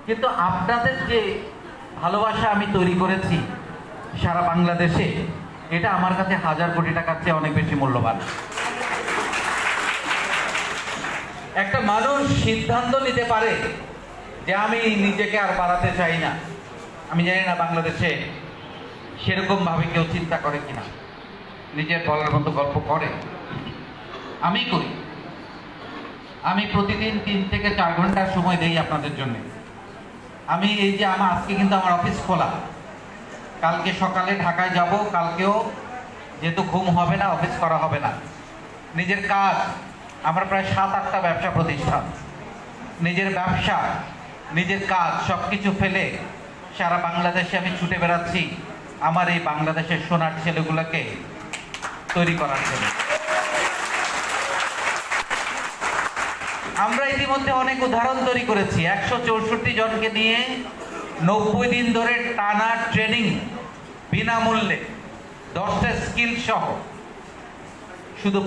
কিন্তু আপনাদের যে ভালোবাসা আমি তৈরি করেছি সারা বাংলাদেশে, এটা আমার কাছে 1000 কোটি টাকার চেয়ে অনেক বেশি মূল্যবান। একটা মানুষ সিদ্ধান্ত নিতে পারে যে আমি নিজেকে আর বাড়াতে চাই না। আমি জানি না বাংলাদেশে সেরকম ভাবে কেউ চিন্তা করে কিনা, নিজের বলার মতো গল্প করে। আমি করি। আমি প্রতিদিন 3 থেকে 4 ঘন্টার সময় দেই আপনাদের জন্য। আমি এই যে আজকে কিন্তু আমার অফিস খোলা, কালকে সকালে ঢাকায় যাব, কালকেও যেহেতু ঘুম হবে না, অফিস করা হবে না। নিজের কাজ, আমার প্রায় 7-8টা ব্যবসা প্রতিষ্ঠান, নিজের ব্যবসা, নিজের কাজ সবকিছু ফেলে সারা বাংলাদেশে আমি ছুটে বেড়াচ্ছি আমার এই বাংলাদেশের সোনার ছেলেগুলোকে তৈরি করার জন্য। আমরা ইতিমধ্যে অনেক উদাহরণ তৈরি করেছি। 164 জনকে নিয়ে 90 দিন ধরে টানা ট্রেনিং, বিনামূল্যে 10টা স্কিল সহ, শুধু